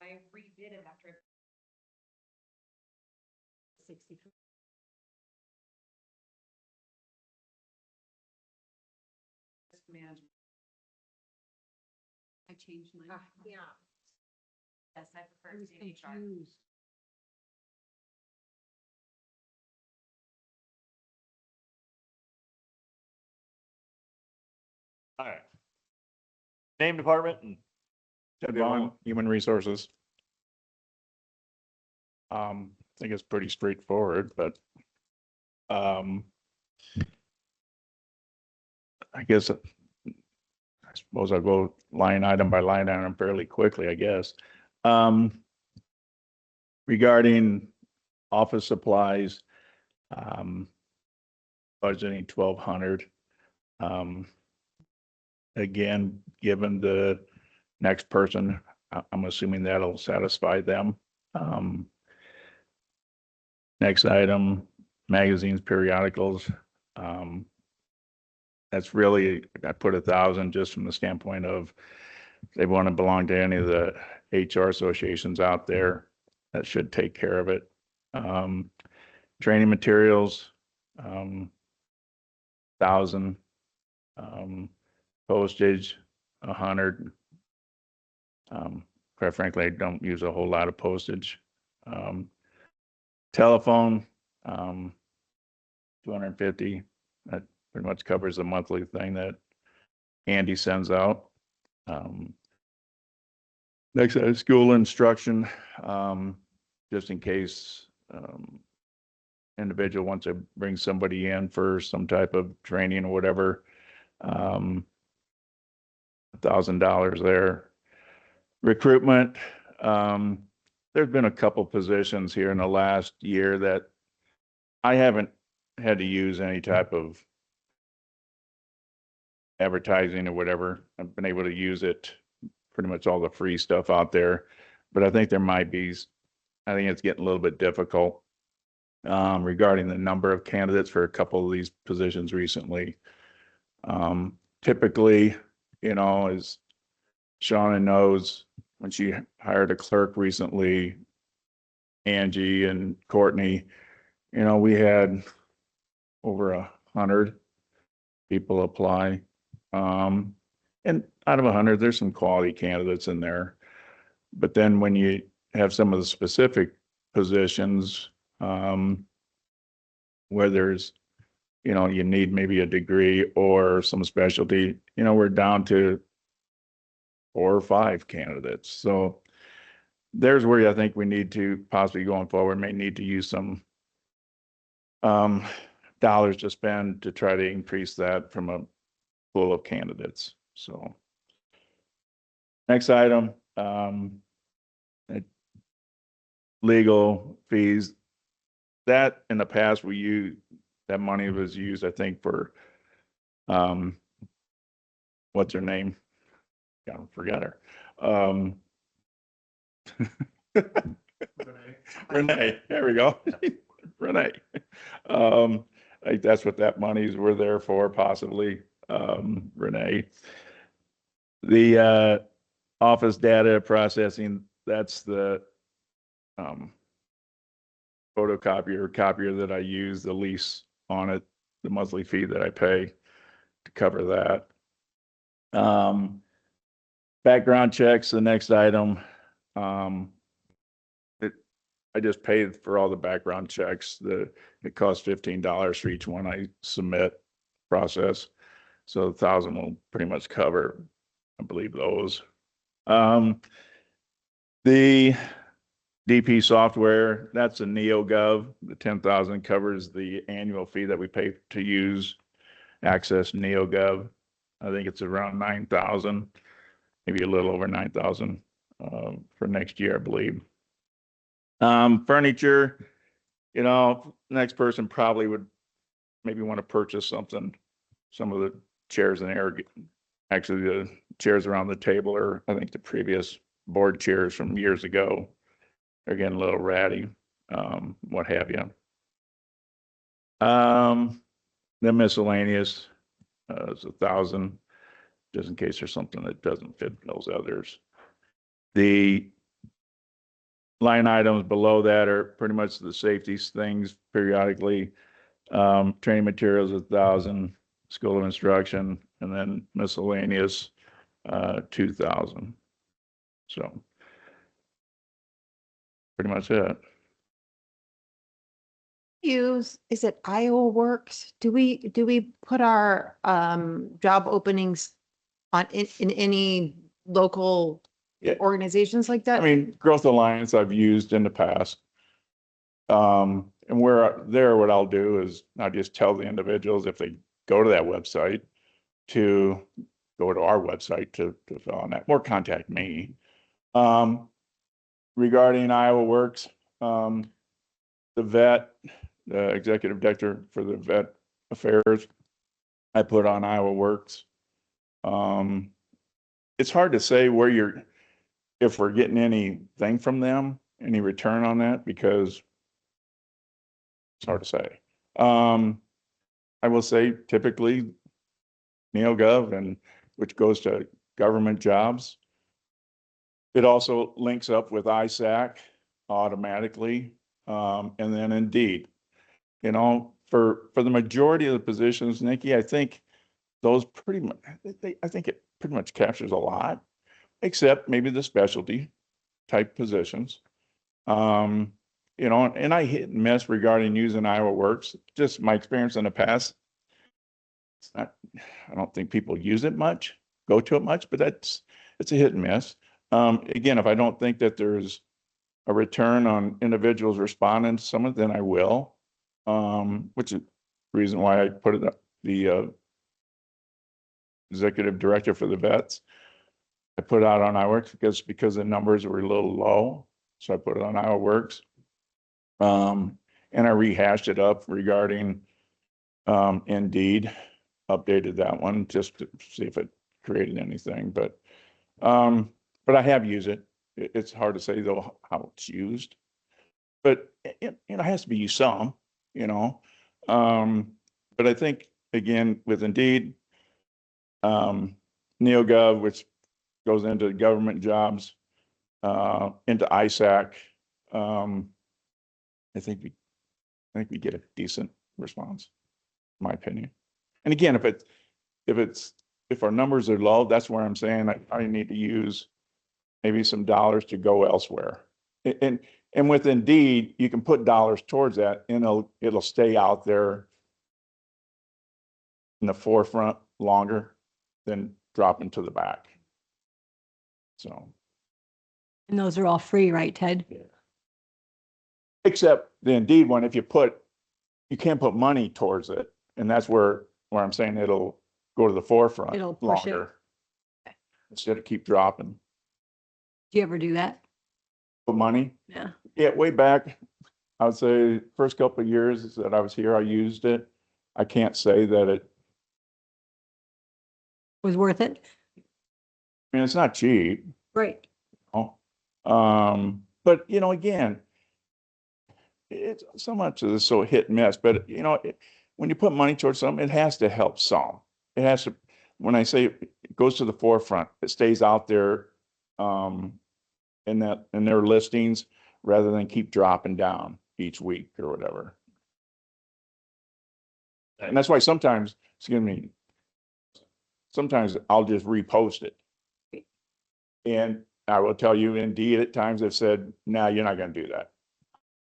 I redid it after 63. Risk management. I changed mine. Yeah. Yes, I I prefer was to see HR. confused. All right. Name, department, and Ted Move on. Vaughn, Human Resources. I think it's pretty straightforward, but I guess I suppose I'll go line item by line item fairly quickly, I guess. Regarding office supplies, budgeting 1,200. Again, given the next person, I'm assuming that'll satisfy them. Next item, magazines, periodicals. That's really, I put 1,000 just from the standpoint of they want to belong to any of the HR associations out there. That should take care of it. Training materials, 1,000. Postage, 100. Quite frankly, I don't use a whole lot of postage. Telephone, 250. That pretty much covers the monthly thing that Andy sends out. Next, school instruction, just in case individual wants to bring somebody in for some type of training or whatever. $1,000 there. Recruitment, there's been a couple positions here in the last year that I haven't had to use any type of advertising or whatever. I've been able to use it, pretty much all the free stuff out there. But I think there might be, I think it's getting a little bit difficult regarding the number of candidates for a couple of these positions recently. Typically, as Shauna knows, when she hired a clerk recently, Angie and Courtney, we had over 100 people apply. And out of 100, there's some quality candidates in there. But then when you have some of the specific positions, where there's, you need maybe a degree or some specialty, we're down to 4 or 5 candidates. So there's where I think we need to possibly going forward, may need to use some dollars to spend to try to increase that from a pool of candidates. So next item, legal fees. That in the past that money was used, I think, for what's her name? I forgot her. Renee, there we go. Renee. I think that's what that monies were there for, possibly. Renee. The office data processing, that's the copier that I use, the lease on it, the monthly fee that I pay to cover that. Background checks, the next item. I just paid for all the background checks. It costs $15 for each one I submit process. So 1,000 will pretty much cover, I believe, those. The DP software, that's a NeoGov. The 10,000 covers the annual fee that we pay to use access NeoGov. I think it's around 9,000, maybe a little over 9,000 for next year, I believe. Furniture, next person probably would maybe want to purchase something. Some of the chairs in there, actually the chairs around the table are, I think, the previous board chairs from years ago. They're getting a little ratty, what have you. The miscellaneous is 1,000, just in case there's something that doesn't fit those others. The line items below that are pretty much the safety things periodically. Training materials, 1,000, school of instruction, and then miscellaneous, 2,000. So pretty much it. Is it Iowa Works? Do we put our job openings on in any local Yeah. organizations like I that? mean, Growth Alliance I've used in the past. And what I'll do is I'll just tell the individuals if they go to that website to go to our website to fill on that or contact me. Regarding Iowa Works, the executive director for the vet affairs, I put on Iowa Works. It's hard to say if we're getting anything from them, any return on that, because it's hard to say. I will say typically NeoGov which goes to government jobs. It also links up with ISAC automatically. And then Indeed, for the majority of the positions, Nikki, I think those pretty much, I think it pretty much captures a lot, except maybe the specialty type positions. And I hit and miss regarding using Iowa Works, just my experience in the past. I don't think people use it much, go to it much, but it's a hit and miss. Again, if I don't think that there's a return on individuals responding to some of it, then I will. Which is the reason why I put it up, the executive director for the vets. I put it out on Iowa Works because the numbers were a little low. So I put it on Iowa Works. And I rehashed it up regarding Indeed, updated that one just to see if it created anything. But I have used it. It's hard to say though how it's used, but it has to be used some, but I think again with Indeed, NeoGov, which goes into government jobs, into ISAC, I think we get a decent response, in my opinion. And again, if our numbers are low, that's where I'm saying I need to use maybe some dollars to go elsewhere. And with Indeed, you can put dollars towards that and it'll stay out there in the forefront longer than dropping to the back. So. And those are all free, right, Ted? Yeah. Except the Indeed one, you can't put money towards it. And that's where I'm saying it'll go to the forefront It'll push it. longer. Instead of keep dropping. Do you ever do that? Put money? Yeah. Yeah, way back, I would say first couple of years that I was here, I used it. I can't say that it, Was worth it? I mean, it's not cheap. Right. But again, it's so much of this so hit and miss, but when you put money towards something, it has to help some. It has to, when I say it goes to the forefront, it stays out there, in their listings rather than keep dropping down each week or whatever. And that's why sometimes I'll just repost it. And I will tell you, Indeed, at times they've said, no, you're not going to do that.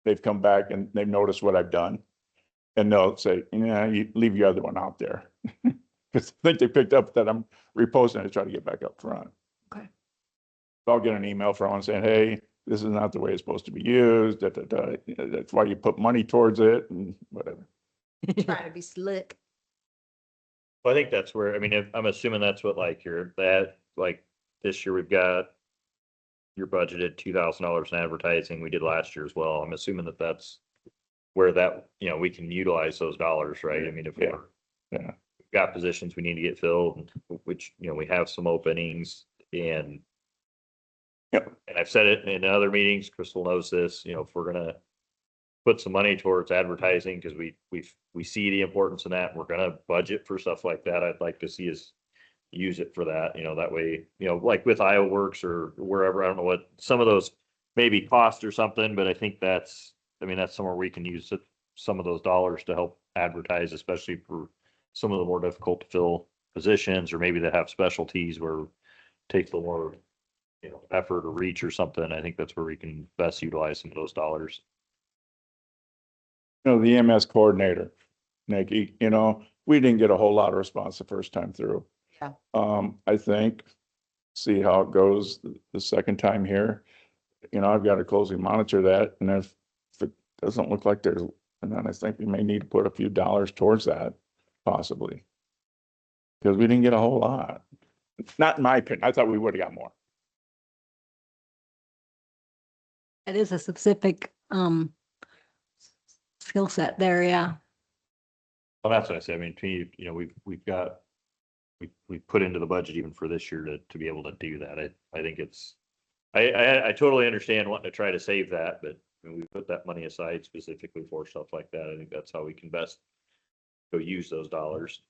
They've come back and they've noticed what I've done. And they'll say, you leave your other one out there. Because I think they picked up that I'm reposting it to try to get back up front. Okay. I'll get an email from them saying, hey, this is not the way it's supposed to be used. That's why you put money towards it and whatever. Trying to be slick. Well, I think that's where, I mean, if I'm assuming that's what like this year we've got your budgeted $2,000 in advertising. We did last year as well. I'm assuming that's where that, we can utilize those dollars, right? I mean, if Yeah. we've got positions we need to get filled, which, we have some openings and Yep. And I've said it in other meetings, Crystal knows this, if we're gonna put some money towards advertising, because we see the importance of that, we're gonna budget for stuff like that. I'd like to see us use it for that, that way, like with Iowa Works or wherever, I don't know what, some of those maybe cost or something, but I think that's somewhere we can use some of those dollars to help advertise, especially for some of the more difficult to fill positions, or maybe that have specialties where it takes a little more, effort or reach or something. I think that's where we can best utilize some of those dollars. The EMS coordinator, Nikki, we didn't get a whole lot of response the first time through. Yeah. I think, see how it goes the second time here. I've got to closely monitor that, and if it doesn't look like there's, and then I think we may need to put a few dollars towards that, possibly. Because we didn't get a whole lot. Not in my opinion. I thought we would have got more. That is a specific, skill set there, yeah. Well, that's what I said. I mean, to me, we've put into the budget even for this year to be able to do that. I think I totally understand wanting to try to save that, but when we put that money aside specifically for stuff like that, I think that's how we can best go use those dollars.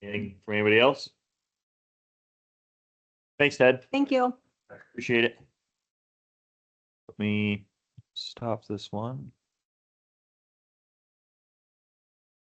Anything from anybody else? Thanks, Ted. Thank you. Appreciate it. Let me stop this one.